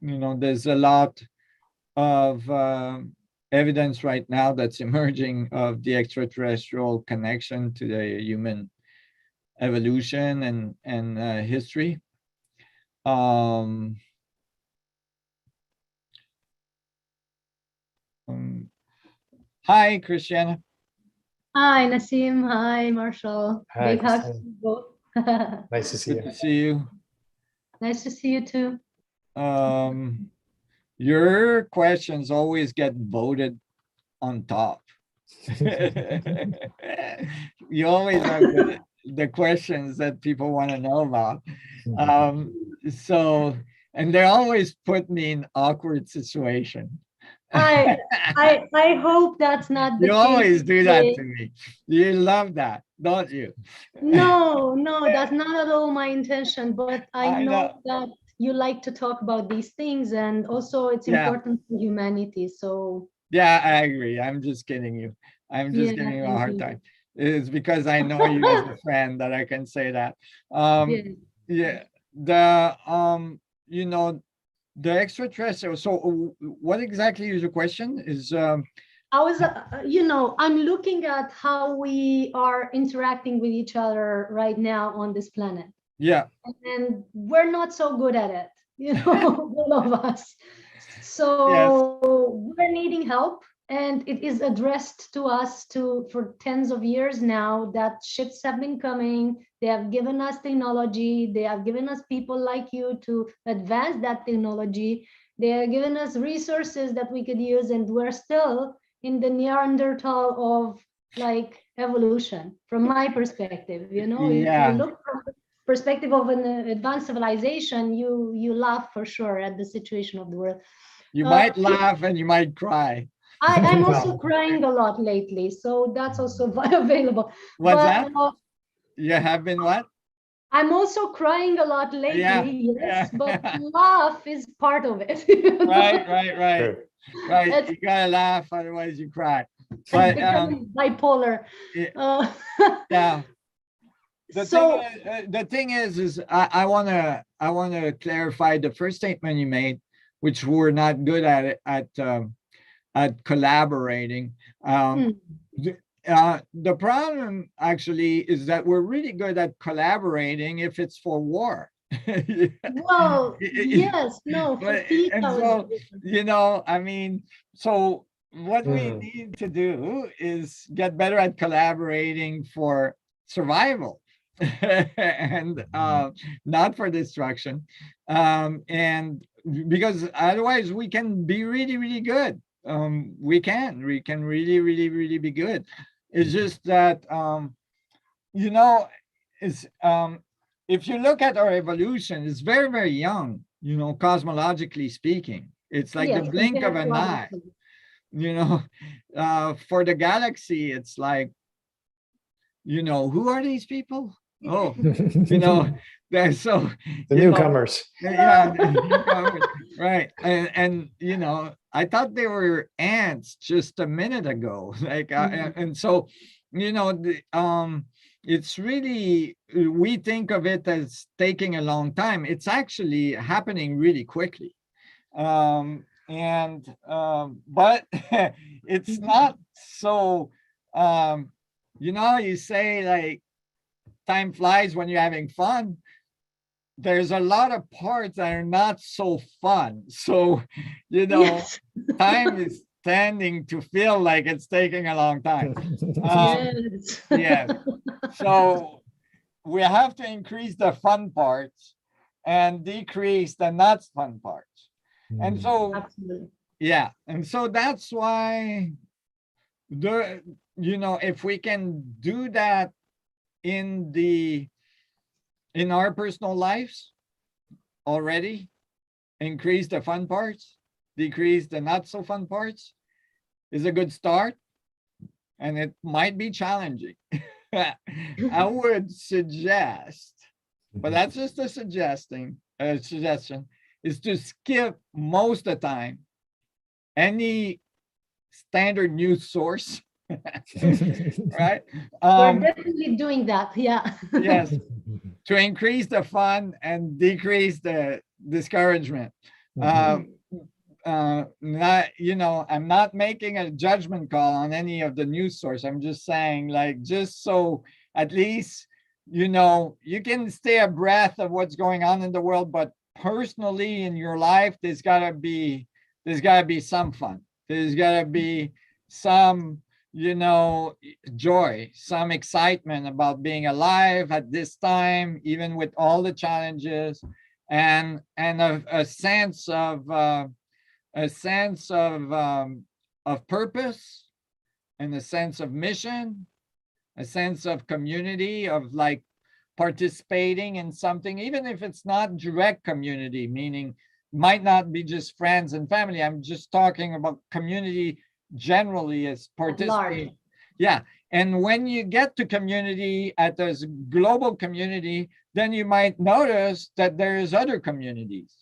there's a lot of evidence right now that's emerging of the extraterrestrial connection to the human evolution and history. Um, Hi, Christiana. Hi, Nassim. Hi, Marshall. Hi, Big hugs Christiana. to you both. Nice to see Good you. to see you. Nice to see you too. Your questions always get voted on top. You always have the questions that people want to know about. So, and they always put me in awkward situation. I hope that's not the You case always do that today. to me. You love that, don't you? No, that's not at all my intention, but I know know. that you like to talk about these things, and also it's Yeah. important for humanity. So Yeah, I agree. I'm just kidding you. I'm just yeah, giving you a hard indeed. time. It's because I know you as a friend that I can say that. Yeah. Yeah, the you know, the extraterrestrial. So, what exactly is your question? Is I was, I'm looking at how we are interacting with each other right now on this planet. Yeah. And we're not so good at it, all of us. So Yes. we're needing help. And it is addressed to us for tens of years now that ships have been coming. They have given us technology. They have given us people like you to advance that technology. They have given us resources that we could use, and we're still in the Neanderthal of like evolution, from my perspective. If you Yeah. look from the perspective of an advanced civilization, you laugh for sure at the situation of the world. You might laugh and you might cry. I'm also crying a lot lately, so that's also available. What's that? You have been what? I'm also crying a lot lately, Yeah, yes, yeah. but laugh is part of it. Right. It's, You gotta laugh, otherwise you cry. it's But becoming bipolar. yeah. The thing is I wanna clarify the first statement you made, which we're not good at it at collaborating. The problem actually is that we're really good at collaborating if it's for war. Well, yes, no, for peace. And so, I mean, so what we need to do is get better at collaborating for survival and not for destruction. And because otherwise we can be really, really good. We can really, really, really be good. It's just that, it's, if you look at our evolution, it's very, very young, cosmologically speaking. It's like the blink of an eye. For the galaxy, it's like, who are these people? Oh, they're so the newcomers. Yeah, the newcomers, right. And I thought they were ants just a minute ago. Like and so, it's really, we think of it as taking a long time. It's actually happening really quickly. But it's not so, you say like time flies when you're having fun. There's a lot of parts that are not so fun. So, Yes. time is tending to feel like it's taking a long time. Yes. Yes. So we have to increase the fun parts and decrease the not fun parts. And so, absolutely. Yeah. And so that's why if we can do that in our personal lives already, increase the fun parts, decrease the not so fun parts, is a good start. And it might be challenging. I would suggest, but that's just a suggestion, is to skip most of the time any standard news source. Right? We're definitely doing that. Yeah. Yes. to increase the fun and decrease the discouragement. Not, I'm not making a judgment call on any of the news source. I'm just saying, like, just so at least, you can stay abreast of what's going on in the world, but personally in your life, there's gotta be some fun. There's gotta be some, joy, some excitement about being alive at this time, even with all the challenges, and a sense of purpose, and a sense of mission, a sense of community, of like participating in something, even if it's not direct community, meaning might not be just friends and family. I'm just talking about community generally as participating. Yeah. And when you get to community at this global community, then you might notice that there's other communities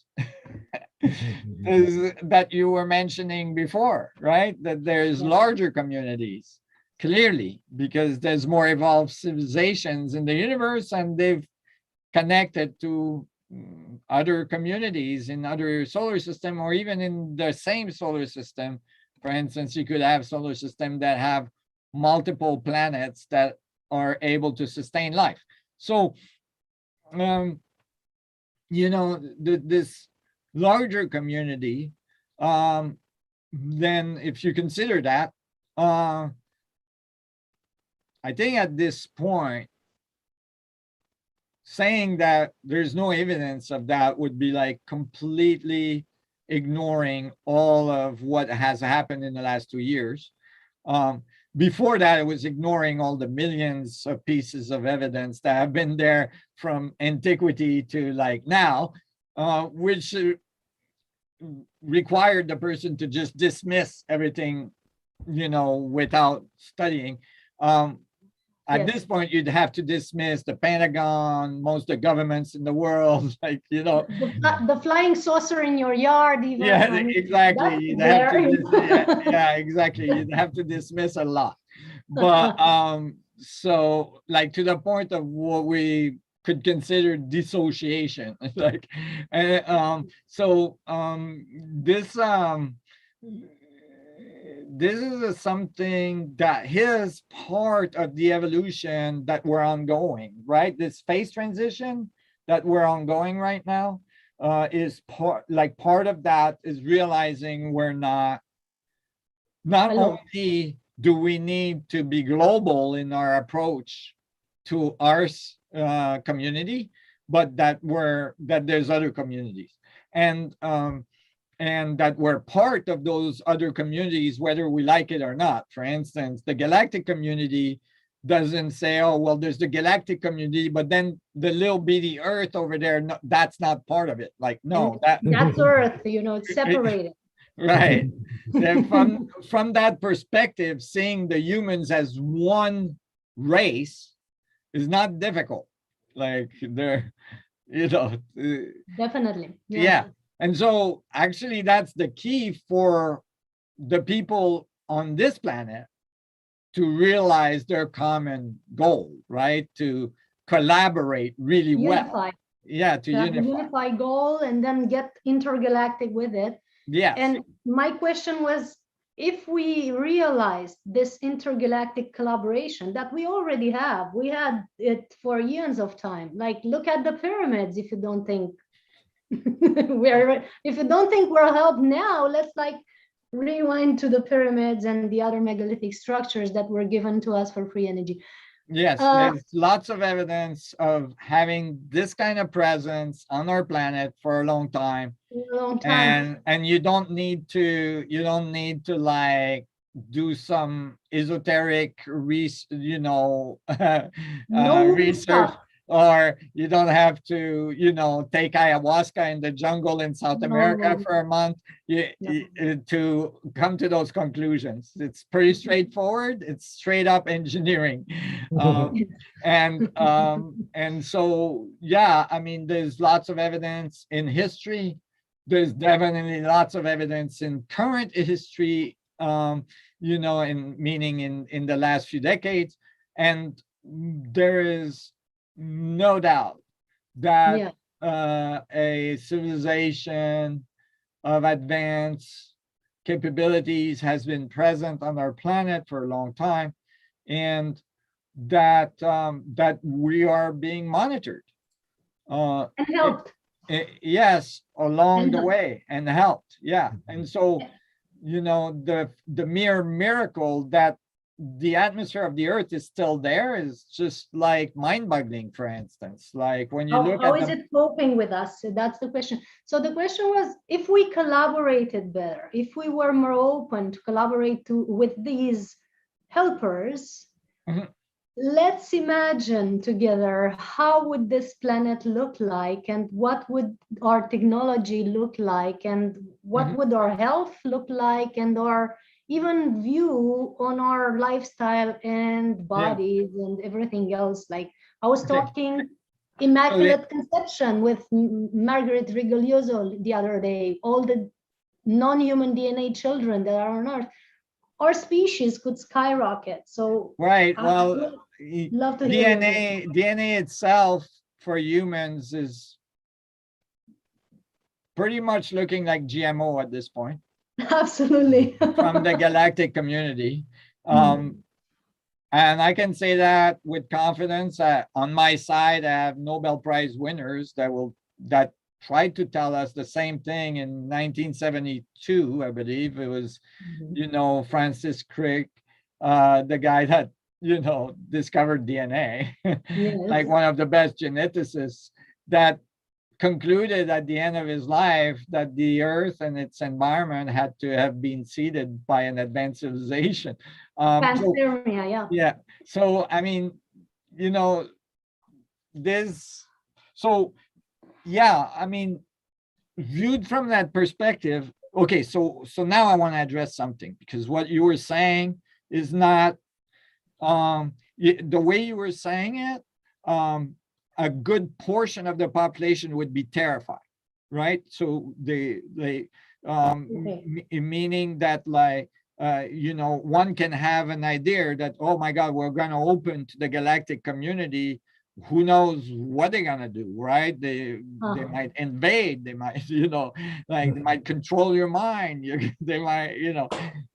that you were mentioning before, right? That there's larger communities, clearly, because there's more evolved civilizations in the universe, and they've connected to other communities in other solar system, or even in the same solar system. For instance, you could have solar system that have multiple planets that are able to sustain life. So, this larger community, then if you consider that, I think at this point, saying that there's no evidence of that would be like completely ignoring all of what has happened in the last 2 years. Before that, it was ignoring all the millions of pieces of evidence that have been there from antiquity to like now, which required the person to just dismiss everything, without studying. At this point, you'd have to dismiss the Pentagon, most of the governments in the world, like, the flying saucer in your yard, even. Yeah, exactly. You'd have to, yeah, exactly. You'd have to dismiss a lot. But so like to the point of what we could consider dissociation, like, and this is something that is part of the evolution that we're ongoing, right? This phase transition that we're ongoing right now is part of that is realizing we're not only do we need to be global in our approach to our community, but that there's other communities, and that we're part of those other communities, whether we like it or not. For instance, the galactic community doesn't say, oh, well, there's the galactic community, but then the little bitty Earth over there, no, that's not part of it. Like, no, that's Earth, it's separated. Right. Then from that perspective, seeing the humans as one race is not difficult. Like, they're, definitely. Yeah. And so actually that's the key for the people on this planet to realize their common goal, right? To collaborate really well. Yeah, to unify goal and then get intergalactic with it. Yes. And my question was, if we realize this intergalactic collaboration that we already have, we had it for years of time. Like, look at the pyramids. If you don't think if you don't think we're helped now, let's like rewind to the pyramids and the other megalithic structures that were given to us for free energy. Yes, there's lots of evidence of having this kind of presence on our planet for a long time. And you don't need to like do some esoteric research, or you don't have to, take ayahuasca in the jungle in South America for a month to come to those conclusions. It's pretty straightforward. It's straight up engineering. And so, yeah, I mean, there's lots of evidence in history. There's definitely lots of evidence in current history, meaning in the last few decades. And there is no doubt that Yeah. a civilization of advanced capabilities has been present on our planet for a long time, and that that we are being monitored. Uh, And it, helped. yes, along And the helped. way, and helped. Yeah, and so the mere miracle that the atmosphere of the Earth is still there is just like mind-boggling. For instance, like when you look How at is the it coping with us? So that's the question. So the question was, if we collaborated better, if we were more open to collaborate with these helpers, Mhm. let's imagine together how would this planet look like, and what would our technology look like, and what Mhm. would our health look like, and our even view on our lifestyle and Yeah. bodies and everything else. Like I was Okay. talking So the, immaculate conception with Margaret Rigoglioso the other day, all the non-human DNA children that are on Earth, our species could skyrocket. So right. I Well, would love to hear your view. DNA itself for humans is pretty much looking like GMO at this point Absolutely. from the galactic community. Hmm. And I can say that with confidence. On my side, I have Nobel Prize winners that tried to tell us the same thing in 1972, I believe. It was, Mhm. Francis Crick, the guy that, discovered DNA, like Yes. one of the best geneticists, that concluded at the end of his life that the earth and its environment had to have been seeded by an advanced civilization. So Panspermia, yeah. yeah, so I mean, you know, this, so yeah, I mean, viewed from that perspective, okay, so now I want to address something, because what you were saying is not the way you were saying it. A good portion of the population would be terrified, right? So they Okay. meaning that, like, one can have an idea that, oh my God, we're going to open to the galactic community. Who knows what they're gonna do, right? They Uh-huh. might invade. They might, like they might control your mind. They might,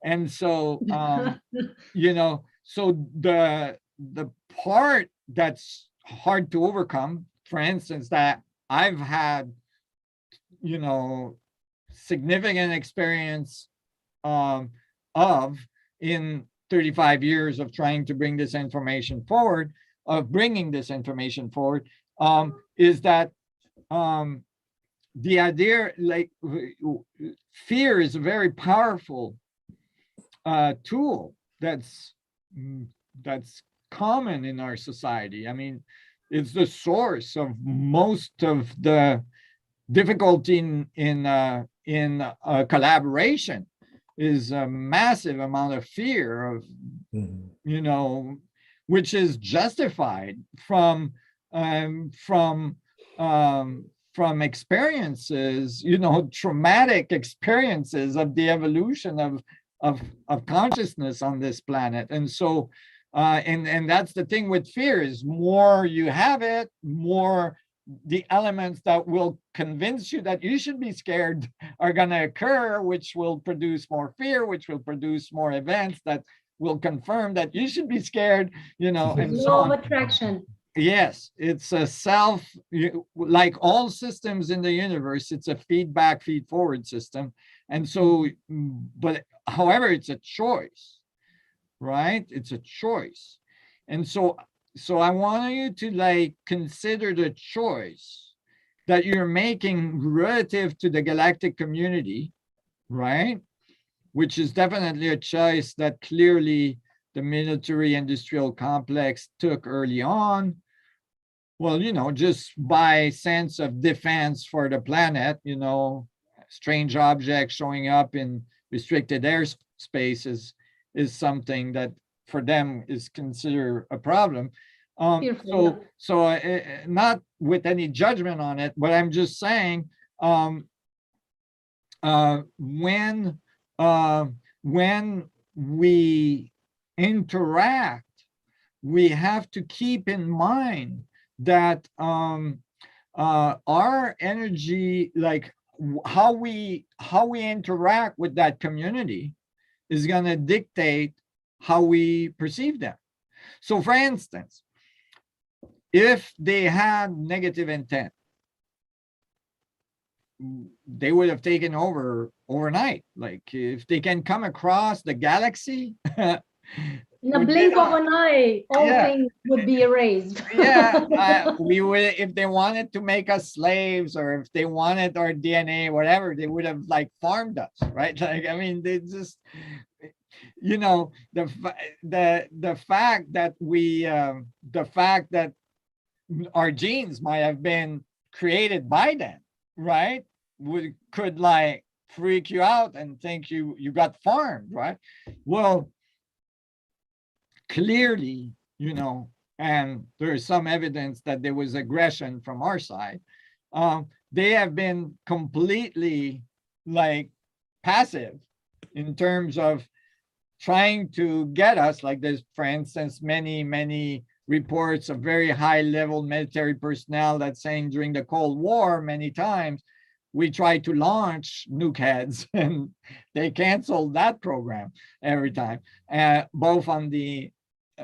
and so so the part that's hard to overcome, for instance, that I've had, you know significant experience um of in 35 years of trying to bring this information forward, of bringing this information forward, is that um the idea, like, fear is a very powerful tool mm, that's common in our society. I mean, it's the source of most of the difficulty in collaboration, is a massive amount of fear of, you know which is justified um, from from experiences, traumatic experiences of the evolution of consciousness on this planet. And so and that's the thing with fear, is more you have it, more the elements that will convince you that you should be scared are going to occur, which will produce more fear, which will produce more events that will confirm that you should be scared, and so Law of on. attraction. Yes, it's a like all systems in the universe, it's a feedback, feed forward system. And so, but however, it's a choice, right? It's a choice. And so I want you to, like, consider the choice that you're making relative to the galactic community, right? Which is definitely a choice that clearly the military industrial complex took early on. Well, just by sense of defense for the planet, strange objects showing up in restricted airspace is something that for them is considered a problem. Fearful, yeah. So not with any judgment on it, but I'm just saying, um, uh, when uh, when we interact, we have to keep in mind that our energy, like how we interact with that community is going to dictate how we perceive them. So for instance, if they had negative intent, they would have taken over overnight. Like if they can come across the galaxy, in a blink of an eye, all yeah, things would be erased. yeah, we would, if they wanted to make us slaves, or if they wanted our DNA, whatever, they would have like farmed us, right? Like, I mean, they just, you know, the fact that the fact that our genes might have been created by them, right? Could like freak you out and think you got farmed, right? Well, clearly, you know, and there is some evidence that there was aggression from our side. They have been completely like passive in terms of trying to get us, like there's, for instance, many reports of very high level military personnel that's saying during the Cold War, many times we tried to launch nuke heads and they canceled that program every time, both on the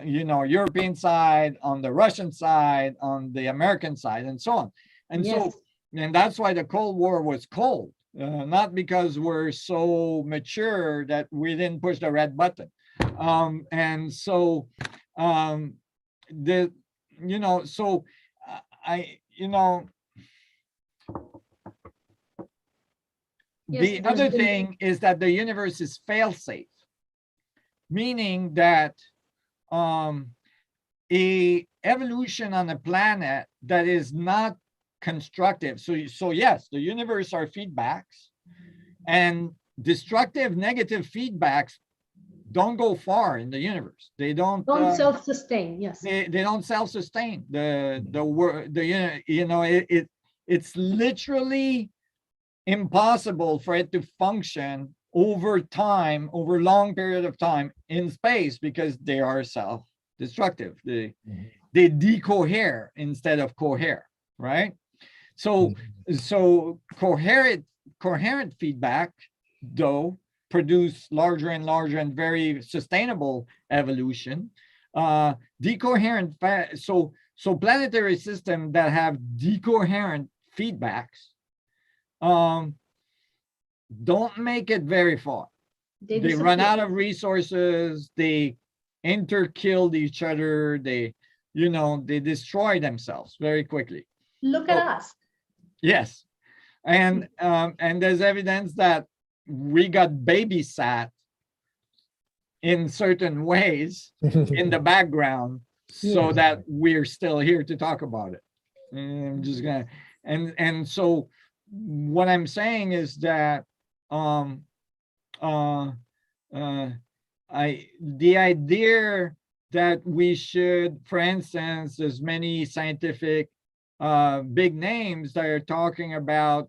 European side, on the Russian side, on the American side, and so on. And Yes. and that's why the Cold War was cold. Not because we're so mature that we didn't push the red button. And so the so I Yes, the other thing is that the universe is fail-safe, meaning that a evolution on a planet that is not constructive. So yes, the universe are feedbacks, and destructive, negative feedbacks don't go far in the universe. They don't self-sustain. Yes, they don't self-sustain. It's literally impossible for it to function over time, over long period of time in space, because they are self-destructive. They decohere instead of cohere, right? So coherent feedback, though, produce larger and larger and very sustainable evolution. Decoherent, so planetary systems that have decoherent feedbacks don't make it very far. They run out of resources. They interkill each other. They destroy themselves very quickly. Look at us. Yes, and there's evidence that we got babysat in certain ways in the background, so that we're still here to talk about it. And I'm just gonna, and so what I'm saying is that the idea that we should, for instance, there's many scientific big names that are talking about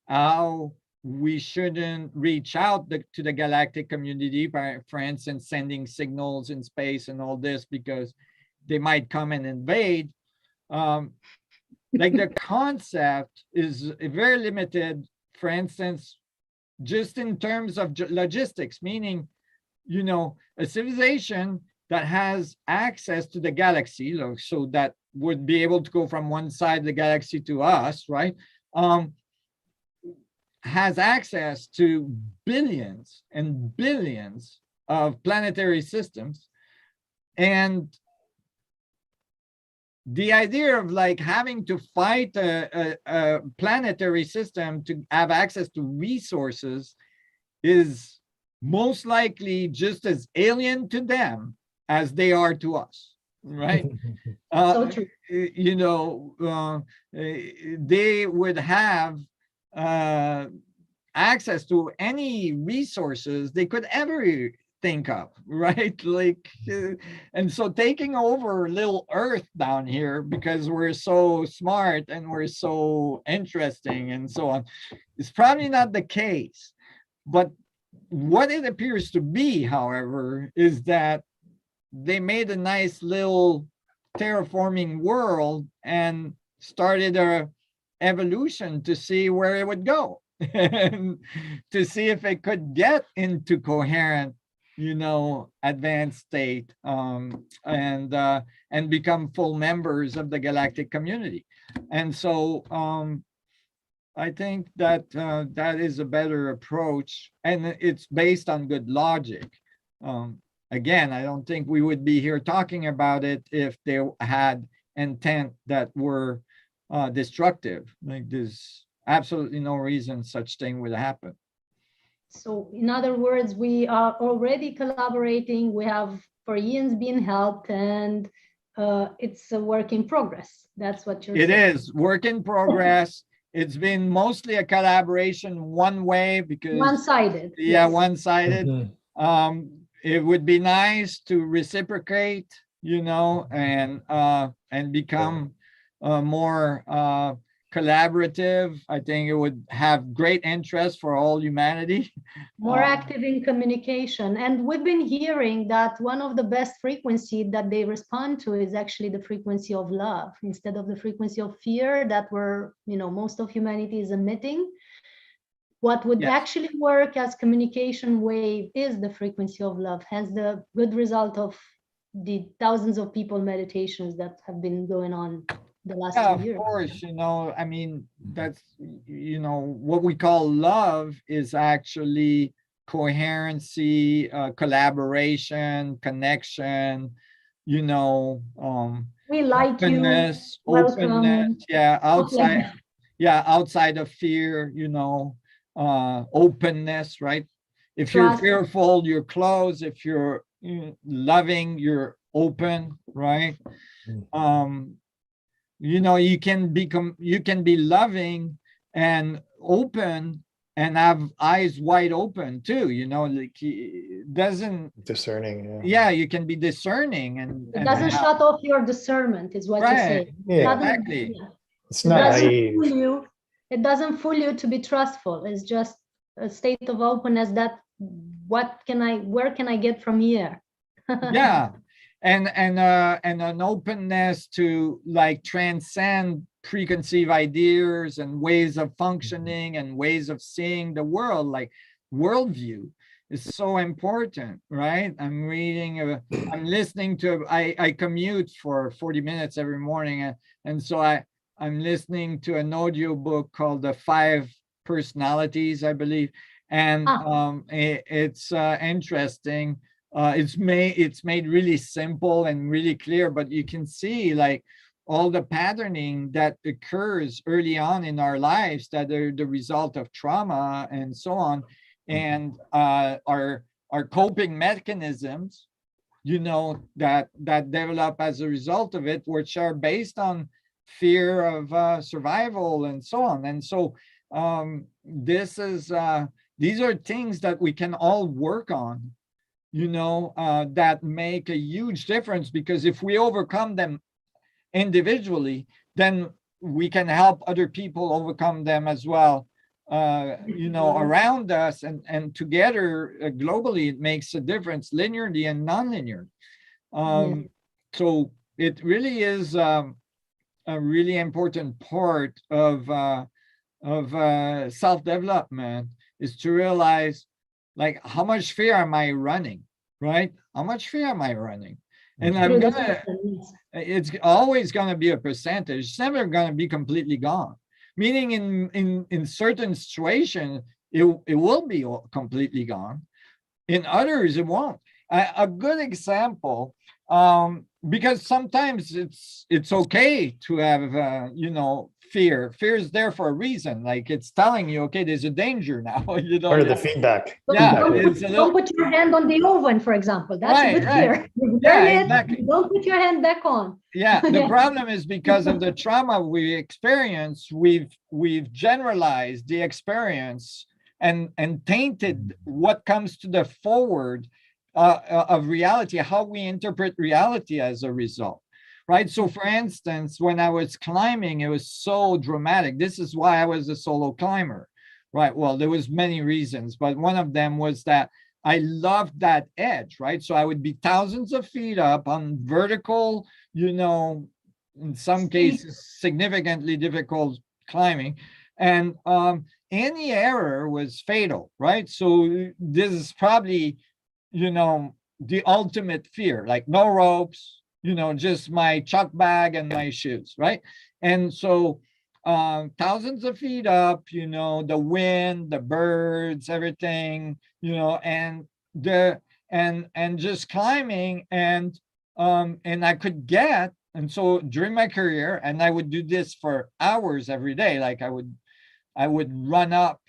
how we shouldn't reach out to the galactic community, for instance, sending signals in space and all this, because they might come and invade. Like the concept is very limited, for instance, just in terms of logistics, meaning, a civilization that has access to the galaxy, so that would be able to go from one side of the galaxy to us, right? Has access to billions and billions of planetary systems. And the idea of like having to fight a planetary system to have access to resources is most likely just as alien to them as they are to us, right? So true. They would have access to any resources they could ever think of, right? Like, and so taking over little Earth down here because we're so smart and we're so interesting and so on is probably not the case. But what it appears to be, however, is that they made a nice little terraforming world and started a evolution to see where it would go and to see if it could get into coherent, advanced state, and become full members of the galactic community. And so I think that that is a better approach, and it's based on good logic. Again, I don't think we would be here talking about it if they had intent that were destructive. Like, there's absolutely no reason such thing would happen. So in other words, we are already collaborating. We have for years been helped, and it's a work in progress. That's what you're saying. It is work in progress. It's been mostly a collaboration one way because one-sided. Yeah, yes. one-sided. It would be nice to reciprocate, and become more collaborative. I think it would have great interest for all humanity. More active in communication. And we've been hearing that one of the best frequency that they respond to is actually the frequency of love instead of the frequency of fear that most of humanity is emitting. What would actually work as communication wave is the frequency of love, hence the good result of the thousands of people meditations that have been going on the last 2 years. Of course, I mean, that's, what we call love is actually coherency, collaboration, connection, we like openness, you, welcome. outside of fear, openness, right? If Trust. you're fearful, you're closed. If you're loving, you're open, right? You can be loving and open and have eyes wide open too, like it doesn't discerning. Yeah, you can be discerning it doesn't shut off your discernment, is what you say. Yeah, exactly. It's not naive. It doesn't fool you to be trustful. It's just a state of openness that where can I get from here? Yeah. And an openness to like transcend preconceived ideas and ways of functioning and ways of seeing the world, like worldview is so important, right? I'm listening to, I commute for 40 minutes every morning. And so I'm listening to an audio book called The 5 Personalities, I believe. And it's interesting. It's made really simple and really clear, but you can see like all the patterning that occurs early on in our lives that are the result of trauma and so on, and our coping mechanisms, that develop as a result of it, which are based on fear of survival and so on. And so these are things that we can all work on, that make a huge difference, because if we overcome them individually, then we can help other people overcome them as well, around us, and together globally, it makes a difference, linearly and non-linear. So it really is a really important part of self-development, is to realize, like, how much fear am I running, right? How much fear am I running? And it's always gonna be a percentage. It's never gonna be completely gone. Meaning in certain situations, it will be completely gone. In others, it won't. A good example, because sometimes it's okay to have, fear. Fear is there for a reason. Like, it's telling you, okay, there's a danger now. Part of the feedback. Don't put your hand on the oven, for example. That's a good fear. Exactly. Don't put your hand back on. Yeah, the problem is because of the trauma we experience, we've generalized the experience and tainted what comes to the forward of reality, how we interpret reality as a result. Right. So, for instance, when I was climbing, it was so dramatic. This is why I was a solo climber. Right. Well, there was many reasons, but one of them was that I loved that edge. Right. So I would be thousands of feet up on vertical, in some cases, significantly difficult climbing, and any error was fatal, right? So this is probably, you know, the ultimate fear, like no ropes, you know, just my chuck bag and my shoes, right? And so thousands of feet up, you know, the wind, the birds, everything, you know, and the and just climbing, and I could get, and so during my career, and I would do this for hours every day, like I would run up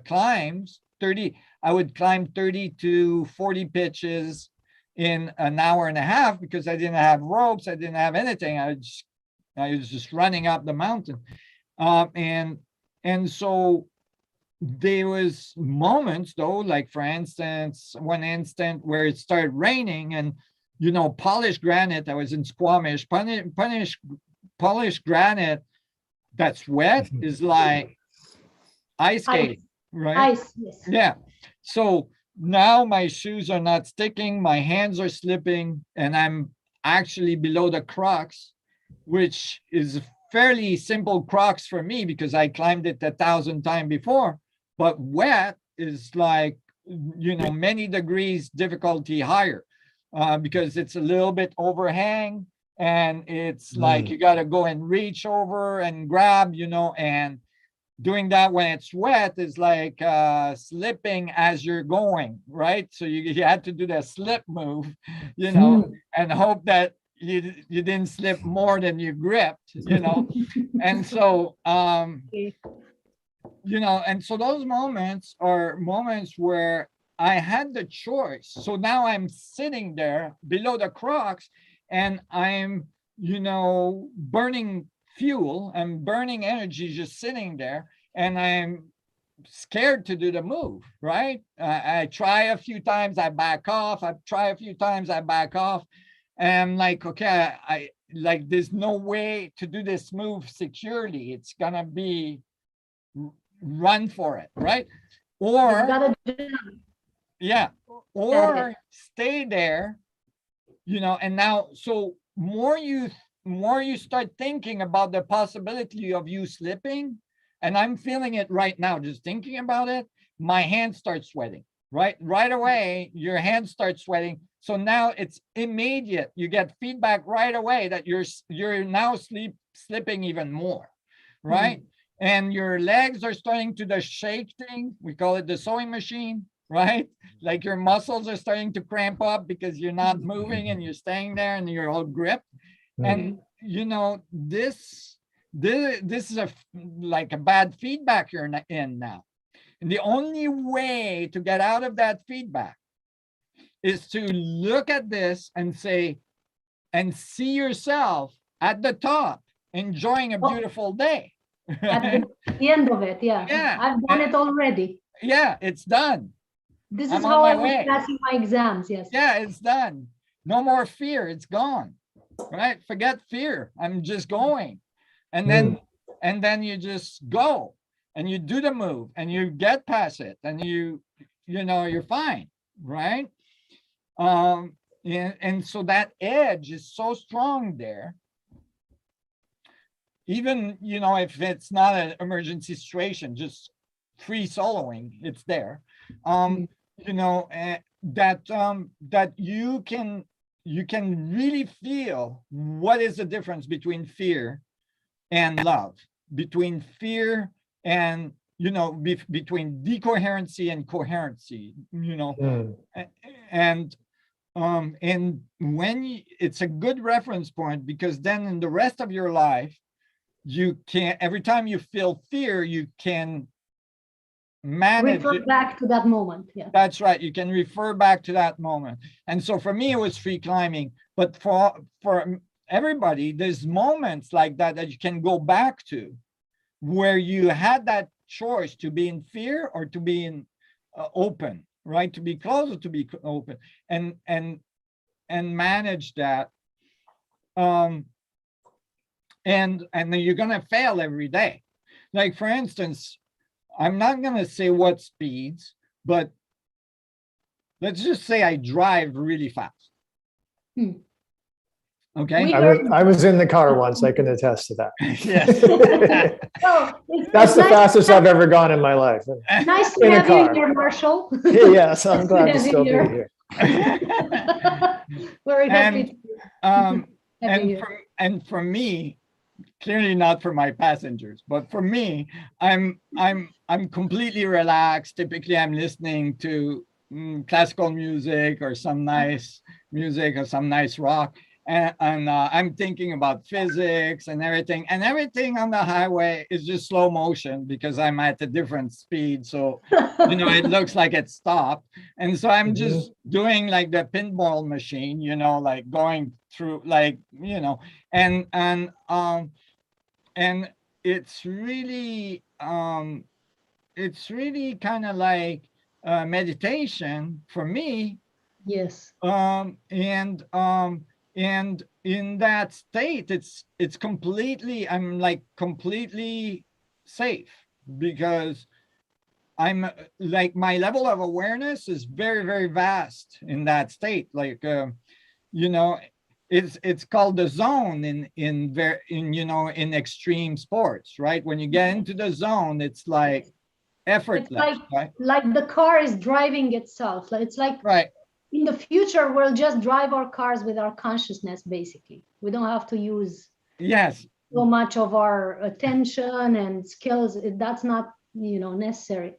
climbs 30, I would climb 30 to 40 pitches in an hour and a half, because I didn't have ropes, I didn't have anything. I was just running up the mountain. And so there was moments though, like for instance, one instant where it started raining, and you know, polished granite, I was in Squamish, polished granite that's wet is like ice skate, right? Ice, yes. Yeah. So now my shoes are not sticking, my hands are slipping, and I'm actually below the crux, which is fairly simple crux for me because I climbed it 1,000 times before. But wet is like, you know, many degrees difficulty higher, because it's a little bit overhang, and it's like you got to go and reach over and grab, you know, and doing that when it's wet is like slipping as you're going, right? So you had to do that slip move, you know, and hope that you didn't slip more than you gripped, you know. And so you know, and so those moments are moments where I had the choice. So now I'm sitting there below the crux, and I'm, you know, burning fuel and burning energy just sitting there, and I'm scared to do the move, right? I try a few times, I back off. I try a few times, I back off. And I'm like, okay, I like, there's no way to do this move securely. It's gonna be run for it, right? Or yeah, or stay there, you know. And now, so more you start thinking about the possibility of you slipping, and I'm feeling it right now, just thinking about it, my hands start sweating, right away, your hands start sweating. So now it's immediate, you get feedback right away that you're now slipping even more, right? And your legs are starting to the shake thing, we call it the sewing machine, right? Like your muscles are starting to cramp up because you're not moving and you're staying there and you're all gripped. And you know, this is like a bad feedback you're in now. And the only way to get out of that feedback is to look at this and say, and see yourself at the top enjoying a beautiful day. At the end of it, yeah. Yeah. I've done it already. Yeah, it's done. This I'm is on how my I was way. passing my exams, yes. Yeah, it's done. No more fear, it's gone, right? Forget fear, I'm just going. And then you just go and you do the move and you get past it, and you know, you're fine, right? And so that edge is so strong there. Even, you know, if it's not an emergency situation, just free soloing, it's there. You know, that you can really feel what is the difference between fear and love, between fear and, you know, between decoherency and coherency, you know. And when it's a good reference point, because then in the rest of your life, you can, every time you feel fear, you can manage refer back to that moment. Yeah, that's right, you can refer back to that moment. And so for me it was free climbing, but for everybody, there's moments like that that you can go back to, where you had that choice to be in fear or to be in open, right? To be close or to be open, and manage that. And then you're gonna fail every day. Like for instance, I'm not gonna say what speeds, but let's just say I drive really fast. Okay. We I was in the car once. I can attest to that. Yes. Oh, it's That's the nice, fastest I've ever gone in my life. nice to in a have you car. here, Marshall. Yes, I'm glad to have you still be here. here. Very happy And to have you and here. for me, clearly not for my passengers, but for me, I'm completely relaxed. Typically, I'm listening to classical music or some nice music or some nice rock, and I'm thinking about physics and everything. And everything on the highway is just slow motion because I'm at a different speed. So it looks like it stopped. And so I'm just doing like the pinball machine, like going through and and it's really kind of like meditation for me. Yes. And in that state, it's completely, I'm like completely safe because I'm like, my level of awareness is very, very vast in that state. Like, you know, it's called the zone in extreme sports, right? When you get into the zone, it's like effortless, It's right? like the car is driving itself. It's like Right. in the future, we'll just drive our cars with our consciousness, basically. We don't have to use Yes. so much of our attention and skills. That's not, necessary.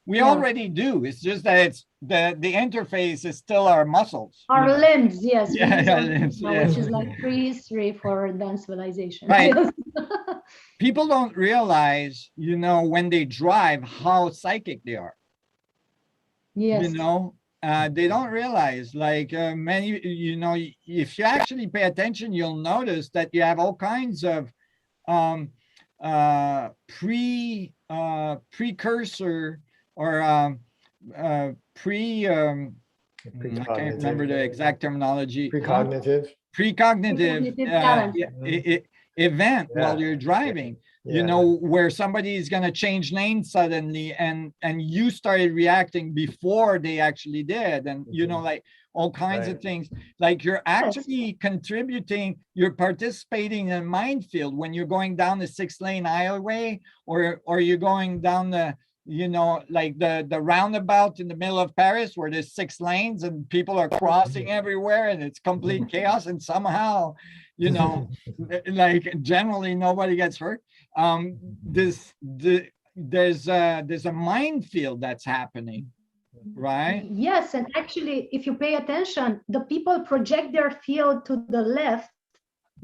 We Yeah. already do. It's just that it's the interface is still our muscles. Our limbs, yes. Yeah, we use yeah, our limbs, limbs now, yeah. which is like prehistory for advanced civilization. Right. Yes. People don't realize, when they drive, how psychic they are. Yes. They don't realize, like many, if you actually pay attention, you'll notice that you have all kinds of precursor or I can't remember the exact terminology. Precognitive. Precognitive talent. event while you're driving. Where somebody is going to change lanes suddenly, and you started reacting before they actually did, and like all kinds of things. Like you're actually contributing, you're participating in a minefield when you're going down the 6-lane highway, or you're going down the like the roundabout in the middle of Paris where there's 6 lanes and people are crossing everywhere and it's complete chaos, and somehow like generally nobody gets hurt. There's a minefield that's happening, right? Yes, and actually, if you pay attention, the people project their field to the left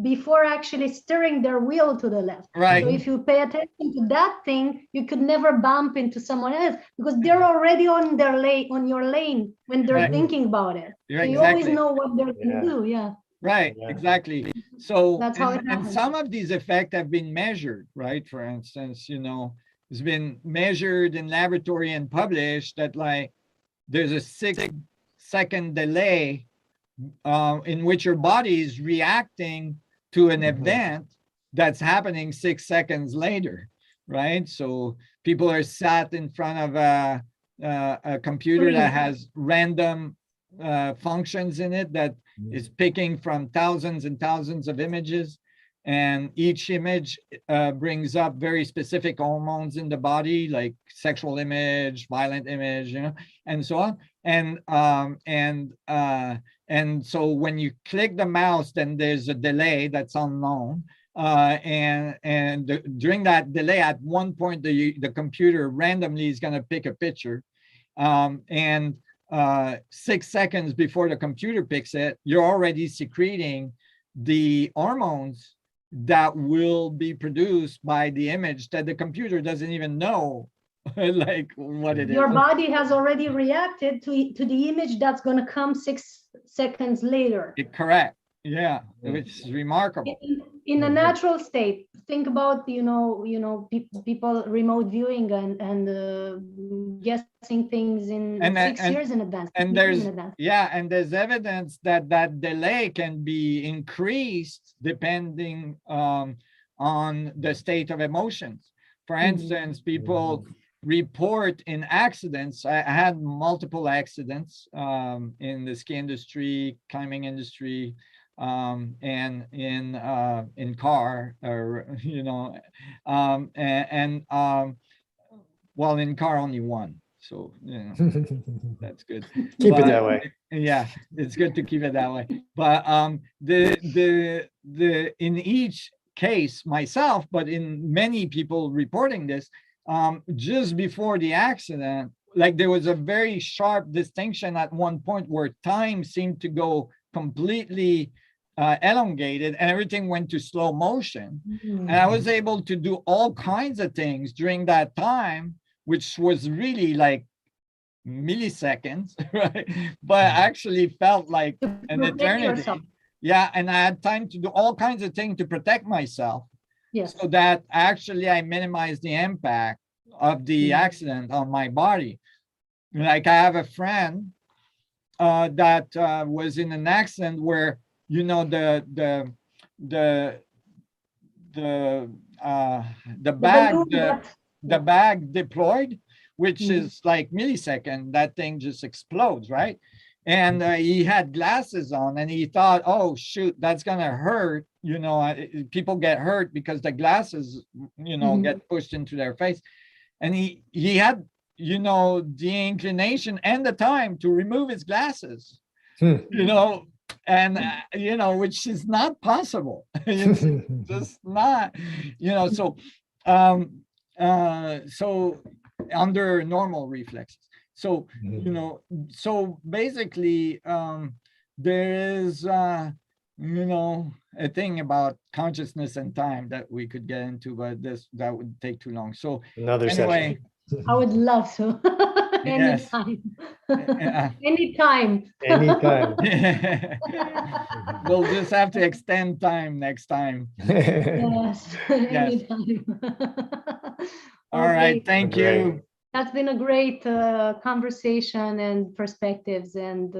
before actually steering their wheel to the left. Right. So if you pay attention to that thing, you could never bump into someone else because they're already on their lane, on your lane when they're thinking about it. Yeah, so you exactly. always know what they're going to do. Yeah. Right, exactly. So that's how it and happens. some of these effects have been measured, right? For instance, it's been measured in laboratory and published that like there's a 6-second delay in which your body is reacting to an event that's happening 6 seconds later, right? So people are sat in front of a computer that has random functions in it that is picking from thousands and thousands of images, and each image brings up very specific hormones in the body, like sexual image, violent image, and so on. And so when you click the mouse, then there's a delay that's unknown. During that delay, at one point, the computer randomly is going to pick a picture. 6 seconds before the computer picks it, you're already secreting the hormones that will be produced by the image that the computer doesn't even know like what it is. Your body has already reacted to the image that's going to come 6 seconds later. Correct. Yeah, which is remarkable. In a natural state, think about people remote viewing and guessing things in 6 years in advance. And there's evidence that delay can be increased depending on the state of emotions. For instance, people report in accidents. I had multiple accidents in the ski industry, climbing industry, and in car, or well, in car only one. So that's good. Keep it But that way. yeah, it's good to keep it that way. But the in each case myself, but in many people reporting this, just before the accident, like there was a very sharp distinction at one point where time seemed to go completely elongated and everything went to slow motion. And I was able to do all kinds of things during that time, which was really like milliseconds, right? But actually felt like To an protect eternity. yourself. Yeah, and I had time to do all kinds of things to protect myself, Yes. so that actually I minimized the impact of the accident on my body. Like I have a friend that was in an accident where the the the The bag balloon the bag deployed, which Mhm. is like millisecond, that thing just explodes, right? And he had glasses on and he thought, oh shoot, that's gonna hurt. People get hurt because the glasses, get pushed into their face. And he had, the inclination and the time to remove his glasses, Hmm. and which is not possible. It's just not, so so under normal reflexes. So so basically there is a thing about consciousness and time that we could get into, but that would take too long. So Another anyway, session. I would love to. yes. Anytime. Yeah. Anytime. Anytime. We'll just have to extend time next time. Yes, anytime. All right, Okay, thank Great. you. that's been a great conversation and perspectives, and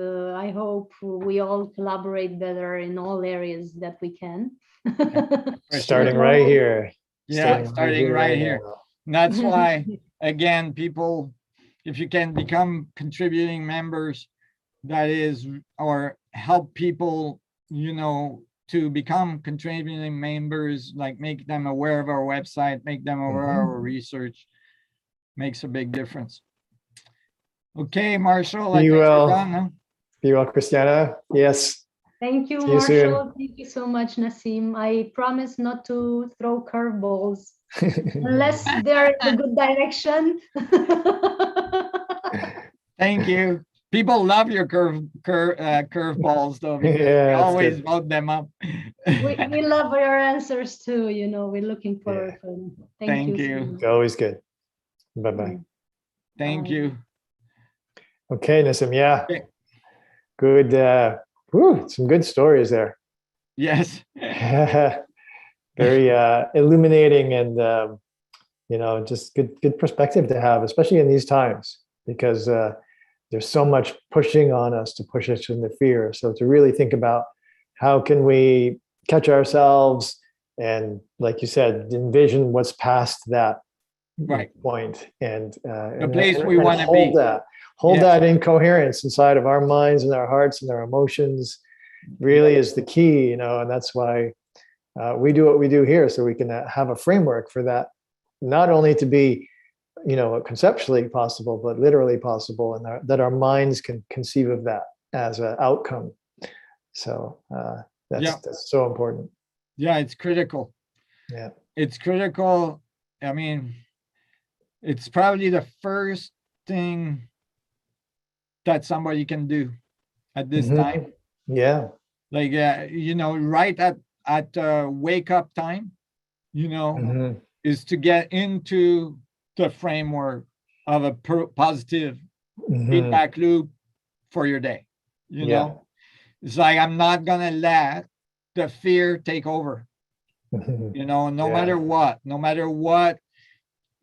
I hope we all collaborate better in all areas that we can. For Starting sure. right here. Yeah, starting right here. now. That's why, again, people, if you can become contributing members, that is, or help people, to become contributing members, like make them aware of our website, make them aware of our research, makes a big difference. Okay, Marshall, I Be think we're well. done, huh? Be well, Cristiana. Yes. Thank you, See you soon. Marshall. Thank you so much, Nassim. I promise not to throw curveballs unless they're in the good direction. Thank you. People love your curveballs, though, because Yeah, you that's always good. vote them up. we love your answers too. We're looking forward for them. Thank you. Thank so you. much. It's always good. Bye-bye. Thank you. Okay, Nassim. Yeah. Okay. Good. Some good stories there. Yes. Very illuminating and just good perspective to have, especially in these times, because there's so much pushing on us to push us into fear. So to really think about how can we catch ourselves and, like you said, envision what's past that Right. point and The place we want to be. Hold that incoherence inside of our minds and our hearts and our emotions really is the key, and that's why we do what we do here, so we can have a framework for that, not only to be, conceptually possible, but literally possible, and that our minds can conceive of that as an outcome. So that's so important. Yeah, it's critical. Yeah. It's critical. I mean, it's probably the first thing that somebody can do at this time. Yeah. Like, right at wake up time, is to get into the framework of a positive feedback loop for your day. It's like, I'm not gonna let the fear take over. No matter what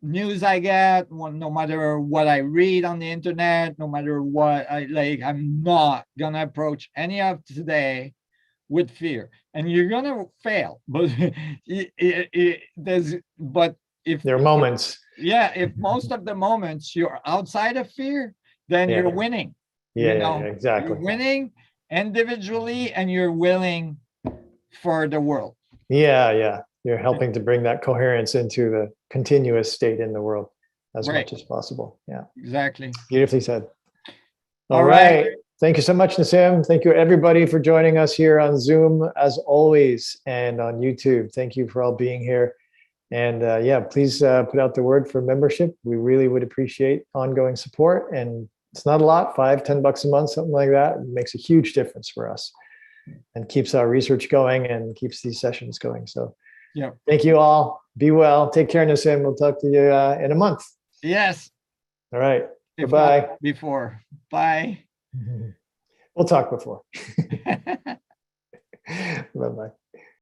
news I get, no matter what I read on the internet, no matter what I'm not gonna approach any of today with fear. And you're gonna fail, but if there are moments. If most of the moments you're outside of fear, then you're winning. Exactly. You're winning individually, and you're winning for the world. Yeah. You're helping to bring that coherence into the continuous state in the world as Right. much as possible. Yeah. Exactly. Beautifully said. All All right. right. Thank you so much, Nassim. Thank you, everybody, for joining us here on Zoom, as always, and on YouTube. Thank you for all being here. And yeah, please put out the word for membership. We really would appreciate ongoing support. And it's not a lot, $5-10 a month, something like that. It makes a huge difference for us and keeps our research going and keeps these sessions going. So Yeah. thank you all. Be well. Take care, Nassim. We'll talk to you in a month. Yes. All right. If Bye-bye. not before. Bye. We'll talk before. Bye-bye.